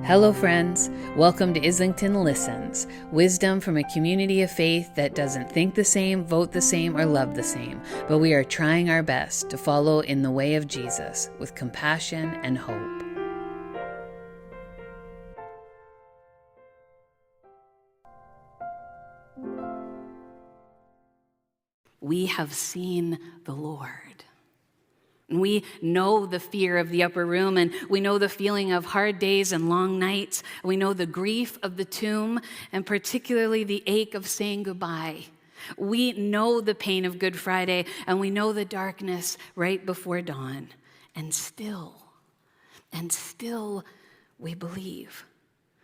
Hello, friends. Welcome to Islington Listens, wisdom from a community of faith that doesn't think the same, vote the same, or love the same, but we are trying our best to follow in the way of Jesus with compassion and hope. We have seen the Lord. We know the fear of the upper room, and we know the feeling of hard days and long nights. We know the grief of the tomb, and particularly the ache of saying goodbye. We know the pain of Good Friday, and we know the darkness right before dawn. And still, we believe.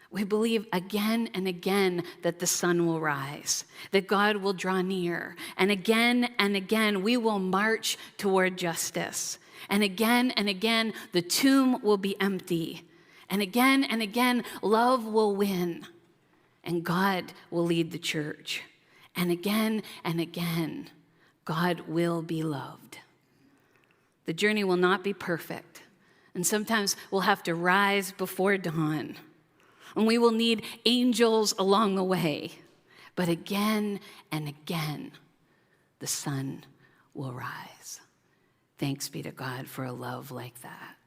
We believe again and again that the sun will rise, that God will draw near. And again, we will march toward justice. And again, the tomb will be empty. And again, love will win. And God will lead the church. And again, God will be loved. The journey will not be perfect. And sometimes we'll have to rise before dawn. And we will need angels along the way. But again and again, the sun will rise. Thanks be to God for a love like that.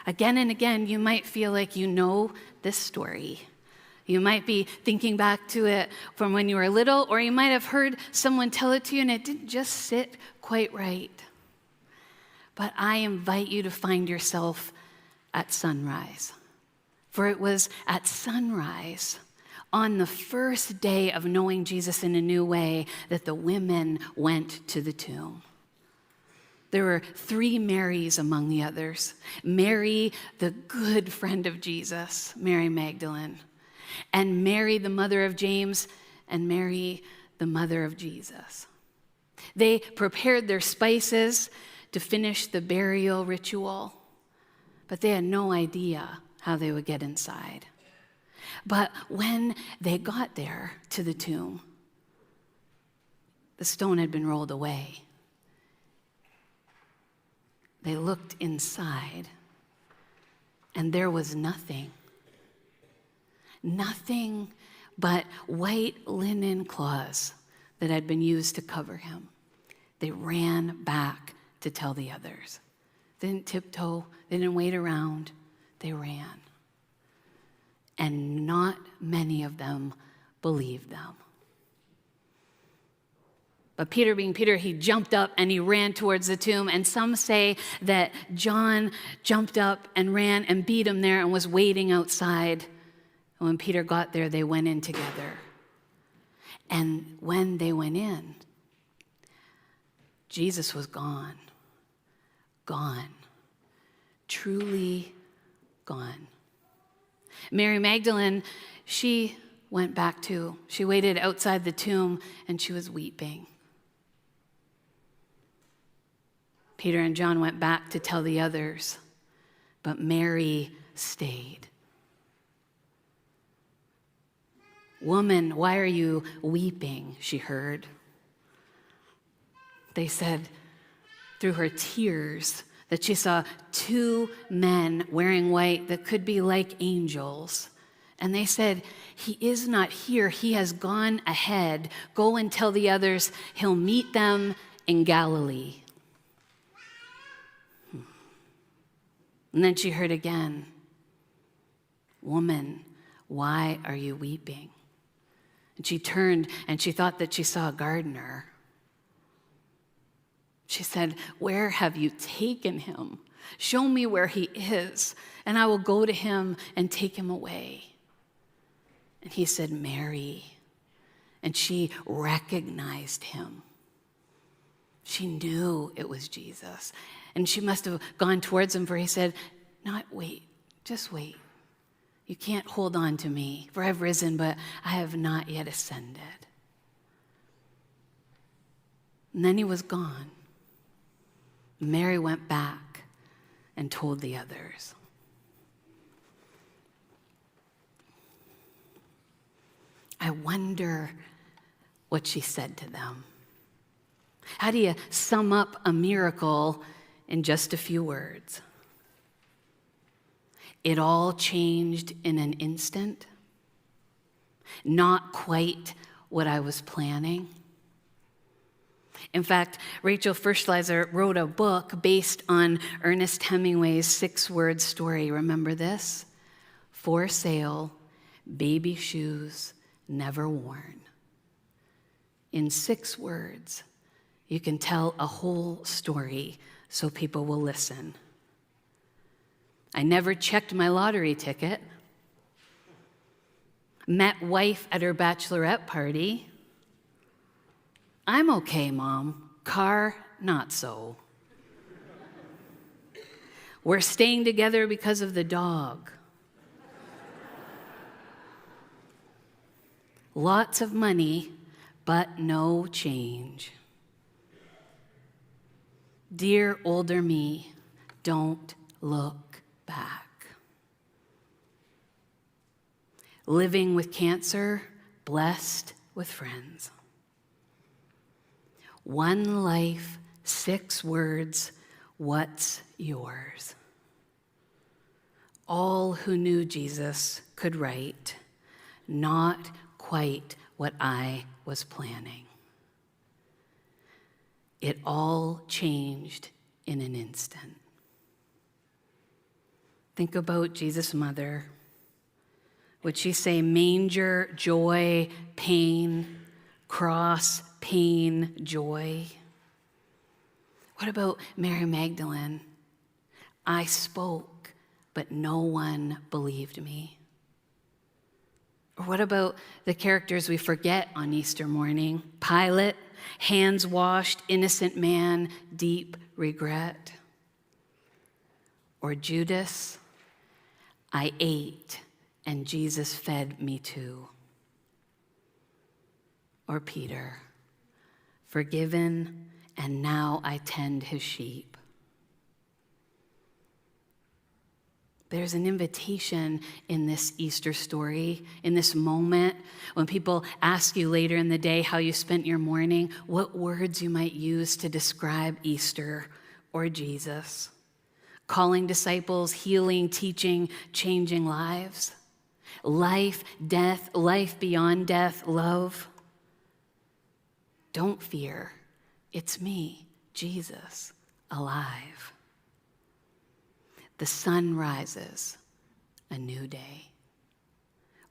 Again and again, you might feel like you know this story. You might be thinking back to it from when you were little, or you might have heard someone tell it to you and it didn't just sit quite right. But I invite you to find yourself at sunrise. For it was at sunrise, on the first day of knowing Jesus in a new way, that the women went to the tomb. There were 3 Marys among the others. Mary, the good friend of Jesus, Mary Magdalene, and Mary, the mother of James, and Mary, the mother of Jesus. They prepared their spices to finish the burial ritual, but they had no idea how they would get inside. But when they got there to the tomb, the stone had been rolled away. They looked inside, and there was nothing. Nothing but white linen cloths that had been used to cover him. They ran back to tell the others. They didn't tiptoe. They didn't wait around. They ran. And not many of them believed them. But Peter, being Peter, he jumped up and he ran towards the tomb. And some say that John jumped up and ran and beat him there and was waiting outside. And when Peter got there, they went in together. And when they went in, Jesus was gone. Gone. Truly gone. Mary Magdalene, she went back too. She waited outside the tomb and she was weeping. Peter and John went back to tell the others, but Mary stayed. "Woman, why are you weeping?" she heard. They said through her tears that she saw two men wearing white that could be like angels. And they said, "He is not here. He has gone ahead. Go and tell the others he'll meet them in Galilee." And then she heard again, "Woman, why are you weeping?" And she turned and she thought that she saw a gardener. She said, "Where have you taken him? Show me where he is, and I will go to him and take him away." And he said, "Mary." And she recognized him. She knew it was Jesus. And she must have gone towards him, for he said, just wait. You can't hold on to me, for I've risen, but I have not yet ascended." And then he was gone. Mary went back and told the others. I wonder what she said to them. How do you sum up a miracle in just a few words? It all changed in an instant. Not quite what I was planning. In fact, Rachel Ferschleiser wrote a book based on Ernest Hemingway's 6-word story. Remember this? "For sale, baby shoes never worn." In 6 words, you can tell a whole story so people will listen. I never checked my lottery ticket. Met wife at her bachelorette party. I'm okay, Mom. Car, not so. We're staying together because of the dog. Lots of money, but no change. Dear older me, don't look back. Living with cancer, blessed with friends. One life, 6 words, what's yours? All who knew Jesus could write, not quite what I was planning. It all changed in an instant. Think about Jesus' mother. Would she say manger, joy, pain, cross, pain, joy? What about Mary Magdalene? I spoke, but no one believed me. Or what about the characters we forget on Easter morning? Pilate, hands washed, innocent man, deep regret. Or Judas, I ate and Jesus fed me too. Or Peter, forgiven and now I tend his sheep. There's an invitation in this Easter story, in this moment, when people ask you later in the day how you spent your morning, what words you might use to describe Easter or Jesus. Calling disciples, healing, teaching, changing lives. Life, death, life beyond death, love. Don't fear. It's me, Jesus, alive. The sun rises, a new day.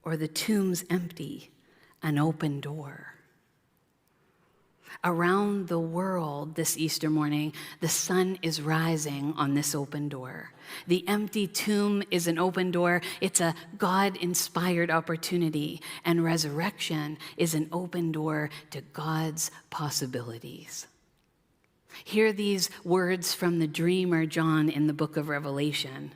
Or the tomb's empty, an open door. Around the world this Easter morning, the sun is rising on this open door. The empty tomb is an open door. It's a God-inspired opportunity, and resurrection is an open door to God's possibilities. Hear these words from the dreamer John in the book of Revelation.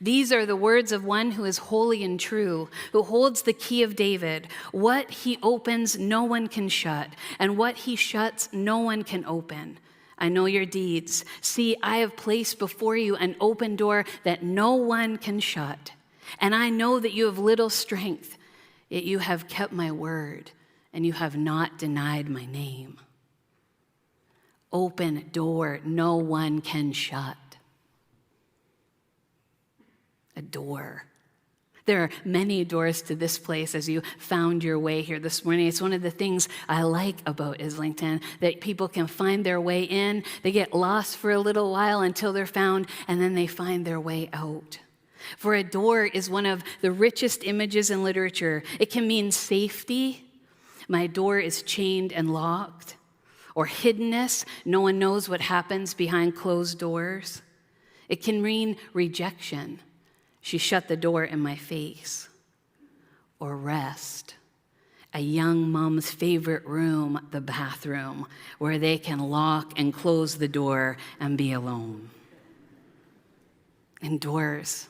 These are the words of one who is holy and true, who holds the key of David. What he opens, no one can shut, and what he shuts, no one can open. I know your deeds. See, I have placed before you an open door that no one can shut. And I know that you have little strength, yet you have kept my word, and you have not denied my name. Open door no one can shut. A door. There are many doors to this place as you found your way here this morning. It's one of the things I like about Islington, that people can find their way in. They get lost for a little while until they're found, and then they find their way out. For a door is one of the richest images in literature. It can mean safety. My door is chained and locked. Or hiddenness. No one knows what happens behind closed doors. It can mean rejection. She shut the door in my face. Or rest. A young mom's favorite room, the bathroom, where they can lock and close the door and be alone. And doors,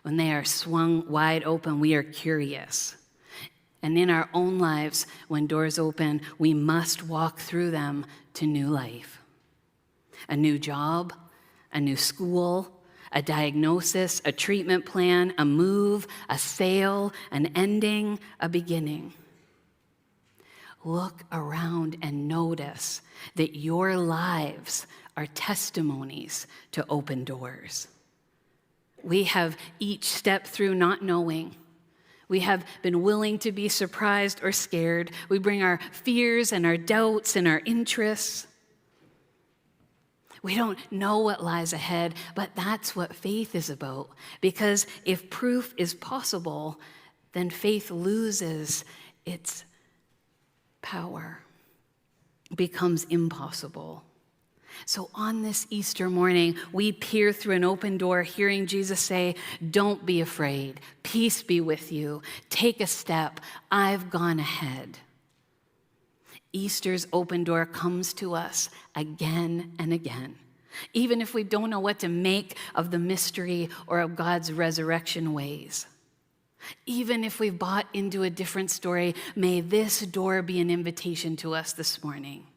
when they are swung wide open, we are curious. And in our own lives, when doors open, we must walk through them to new life. A new job, a new school, a diagnosis, a treatment plan, a move, a sale, an ending, a beginning. Look around and notice that your lives are testimonies to open doors. We have each stepped through not knowing. We have been willing to be surprised or scared. We bring our fears and our doubts and our interests. We don't know what lies ahead, but that's what faith is about. Because if proof is possible, then faith loses its power, becomes impossible. So on this Easter morning, we peer through an open door, hearing Jesus say, "Don't be afraid. Peace be with you. Take a step. I've gone ahead." Easter's open door comes to us again and again. Even if we don't know what to make of the mystery or of God's resurrection ways. Even if we've bought into a different story, may this door be an invitation to us this morning.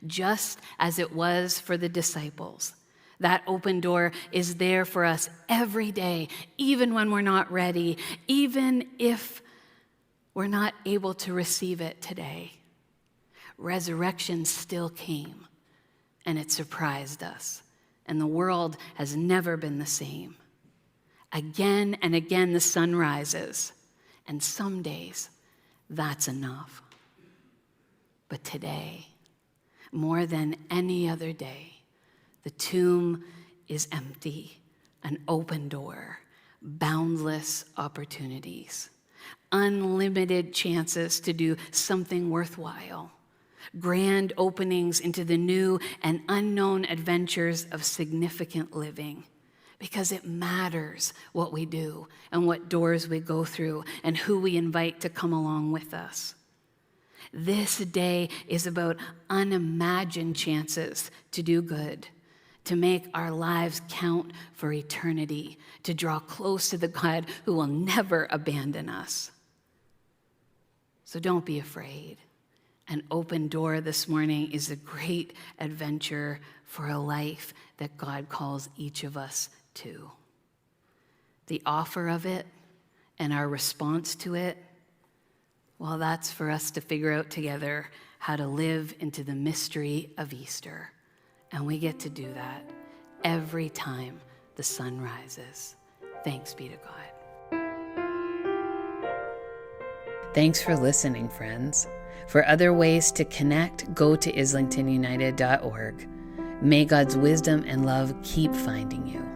Just as it was for the disciples. That open door is there for us every day, even when we're not ready, even if we're not able to receive it today. Resurrection still came, and it surprised us, and the world has never been the same. Again and again the sun rises, and some days that's enough. But today, more than any other day, the tomb is empty, an open door, boundless opportunities, unlimited chances to do something worthwhile, grand openings into the new and unknown adventures of significant living. Because it matters what we do and what doors we go through and who we invite to come along with us. This day is about unimagined chances to do good, to make our lives count for eternity, to draw close to the God who will never abandon us. So don't be afraid. An open door this morning is a great adventure for a life that God calls each of us to. The offer of it and our response to it, well, that's for us to figure out together how to live into the mystery of Easter. And we get to do that every time the sun rises. Thanks be to God. Thanks for listening, friends. For other ways to connect, go to islingtonunited.org. May God's wisdom and love keep finding you.